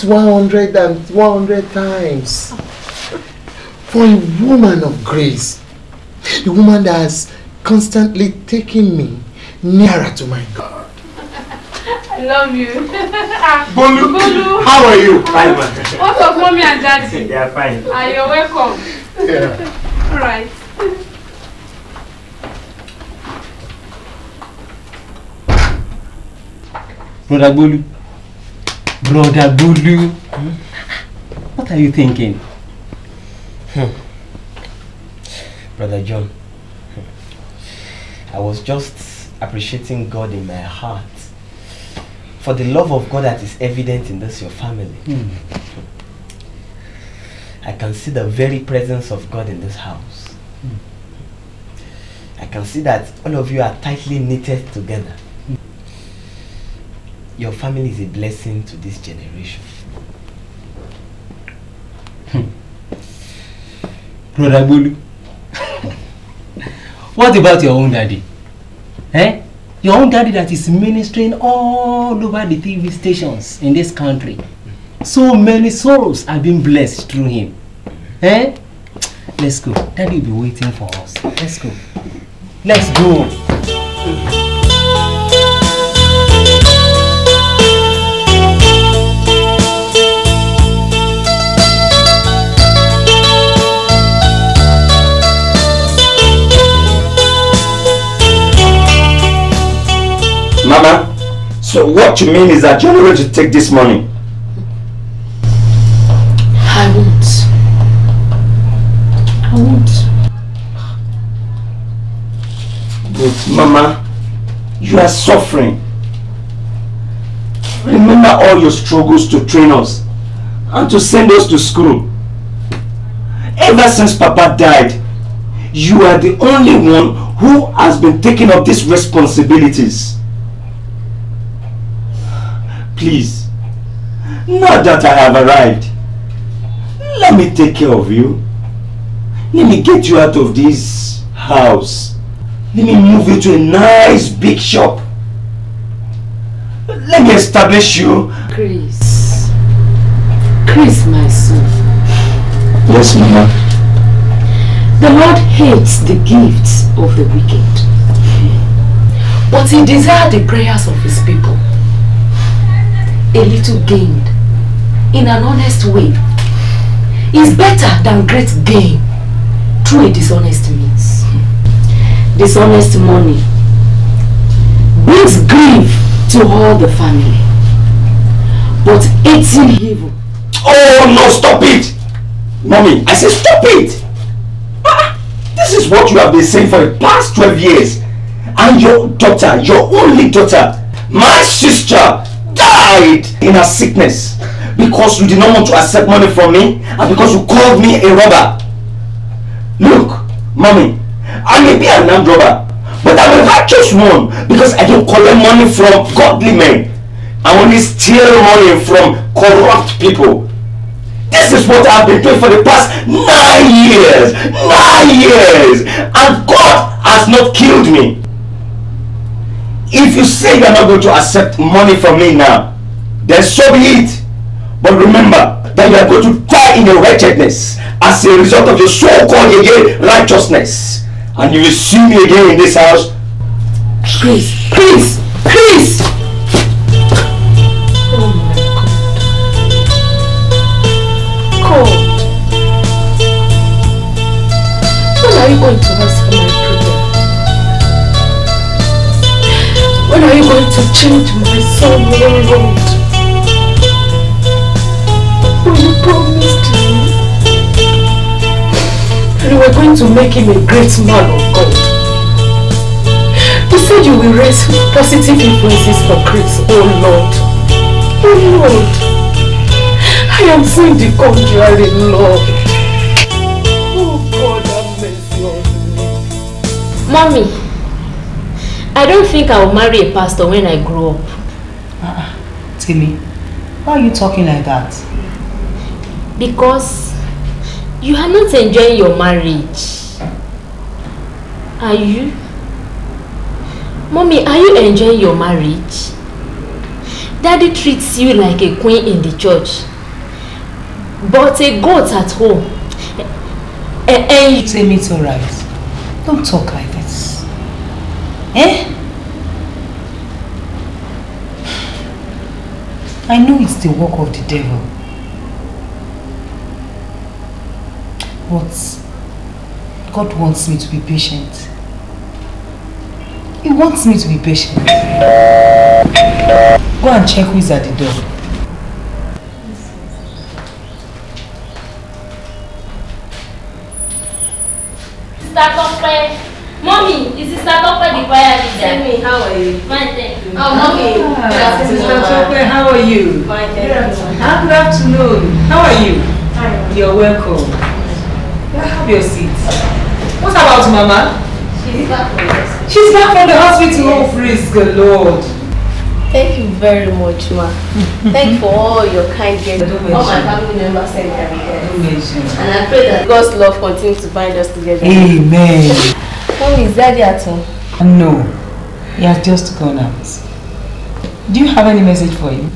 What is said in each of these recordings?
100 and 100 times. For a woman of grace, a woman that has constantly taken me nearer to my God. I love you. Bolu, how are you? Fine, man. What's up, mommy and daddy? They are fine. You're welcome. Yeah. All right. Brother Bolu. Brother Bolu. What are you thinking? Brother John, I was just appreciating God in my heart for the love of God that is evident in this your family. I can see the very presence of God in this house. I can see that all of you are tightly knitted together. Your family is a blessing to this generation. Brother Bolu. What about your own daddy? Eh? Your own daddy that is ministering all over the TV stations in this country. So many souls have been blessed through him. Eh? Let's go. Daddy will be waiting for us. Let's go. Let's go. Mama, so what you mean is that you're not going to take this money? I won't. But Mama, you are suffering. Remember all your struggles to train us and to send us to school. Ever since Papa died, you are the only one who has been taking up these responsibilities. Please, now that I have arrived, let me take care of you. Let me get you out of this house. Let me move you to a nice big shop. Let me establish you. Chris, my son. Yes, Mama. The Lord hates the gifts of the wicked, but he desires the prayers of his people. A little gained in an honest way is better than great gain through a dishonest means. Dishonest money brings grief to all the family, but eating evil. Oh no, stop it! Mommy, I said stop it! This is what you have been saying for the past 12 years. And your daughter, your only daughter, my sister, died in her sickness because you did not want to accept money from me and because you called me a robber. Look, Mommy, I may be an armed robber, but I'm a righteous one because I don't collect money from godly men. I only steal money from corrupt people. This is what I've been doing for the past 9 years. 9 years! And God has not killed me. If you say you're not going to accept money from me now, then so be it. But remember that you are going to die in your wretchedness as a result of your so-called again righteousness. And you will see me again in this house. Please! Oh my God. When are you going to answer my prayer? When are you going to change my son, Lord? When you promised me and you were going to make him a great man of God. You said you will raise positive influences for Chris, oh Lord. Oh Lord, I am seeing the contrary, Lord. Oh God, have mercy on me. Mommy, I don't think I will marry a pastor when I grow up. Timmy, why are you talking like that? Because you are not enjoying your marriage. Are you? Mommy, are you enjoying your marriage? Daddy treats you like a queen in the church. But a goat at home. And you... Tell me it's alright. Don't talk like this. Eh? I know it's the work of the devil. But God wants me to be patient. He wants me to be patient. Go and check who is at the door. Sister Tope. Mommy, is Sister Tope the choir leader? Tell me, how are you? Fine, thank you. Oh, mommy. Sister Tope, how are you? Fine, thank you. Good afternoon. How are you? You're welcome. Have your seat. What about Mama? She's back from the hospital. She's back from the hospital. Oh, praise the Lord. Thank you very much, ma. Thank you for all your kind gestures. All my family members send me everything. And I pray that God's love continues to bind us together. Amen. Mommy, is Daddy at home? No, he has just gone out. Do you have any message for him?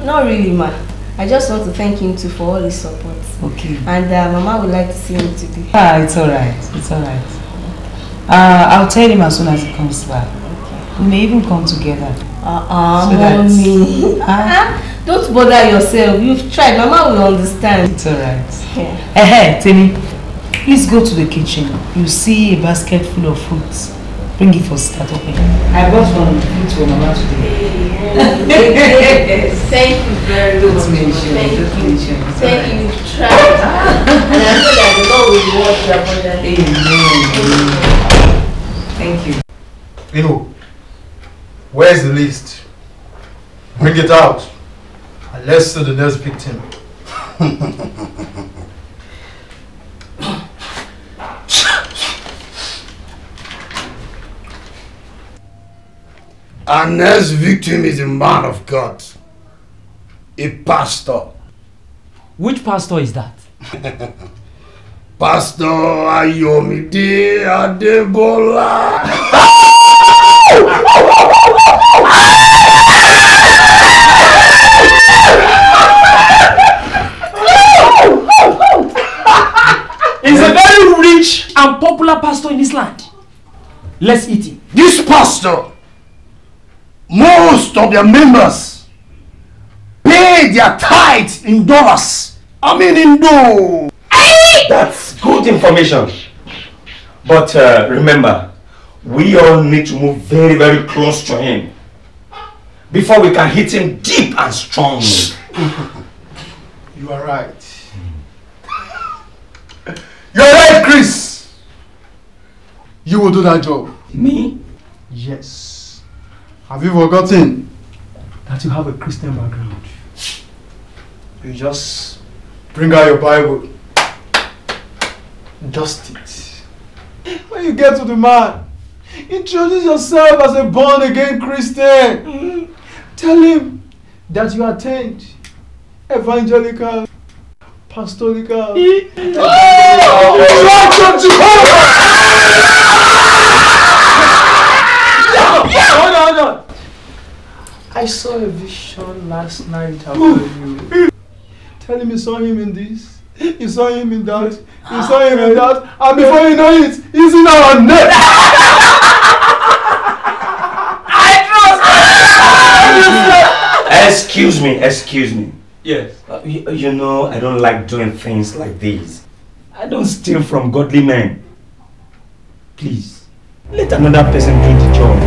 Not really, ma. I just want to thank him too for all his support. Okay. And Mama would like to see him today. It's alright. It's alright. I'll tell him as soon as he comes back. Okay. We may even come together. Mommy. Don't bother yourself. You've tried. Mama will understand. It's alright. Yeah. Hey, Timmy. Please go to the kitchen. You see a basket full of fruits. Bring it for start opening. I brought one fruit for Mama today. Thank you very much. Thank you. Thank you. You've tried. And I know that the Lord will reward you abundantly. Amen. Thank you. Ino, where's the list? Bring it out. And let's see the next victim. Our next victim is a man of God, a pastor. Which pastor is that? Pastor Ayomide Adebola. He's a very rich and popular pastor in this land. Let's eat him. This pastor, most of their members pay their tithes in dollars. I mean in dough. That's good information. But remember, we all need to move very, very close to him before we can hit him deep and strong. You are right. You are right, Chris. You will do that job. Me? Yes. Have you forgotten that you have a Christian background? You just bring out your Bible, dust it. When you get to the man, introduce yourself as a born-again Christian. Tell him that you attend evangelical, pastoral. Hold on. I saw a vision last night about you. Tell him you saw him in this, you saw him in that, you saw him in that, and before you know it, he's in our net. Excuse me. Yes. You know, I don't like doing things like these. I don't steal from godly men. Please, let another person do the job.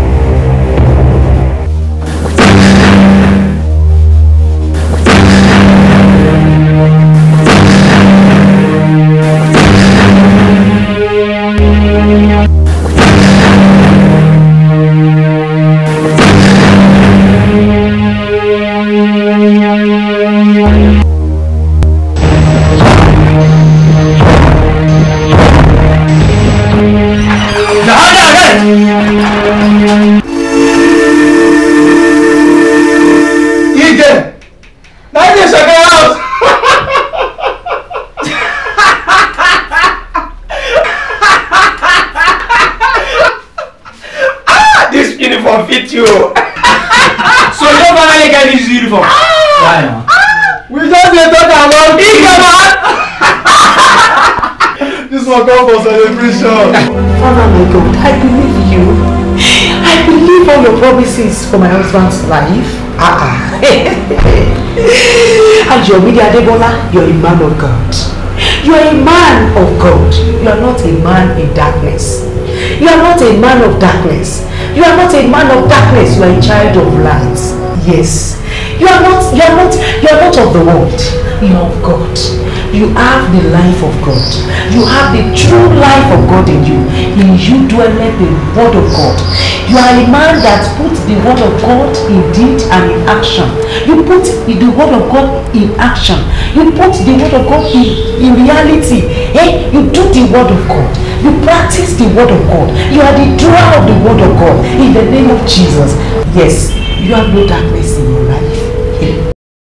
So you don't finally get this uniform? Why now? We just they talk about this one come for celebration. Father, my God, I believe you. I believe all your promises for my husband's life. And you're Adebola, you're a man of God. You are a man of God. You are not a man in darkness. You are not a man of darkness. You are not a man of darkness. You are a child of light. Yes. You are not of the world. You are of God. You have the life of God. You have the true life of God in you. In you dwelleth the word of God. You are a man that puts the word of God in deed and in action. You put the word of God in action. You put the word of God in reality. Hey, you do the word of God. You practice the word of God. You are the doer of the word of God. In the name of Jesus. Yes, you have no darkness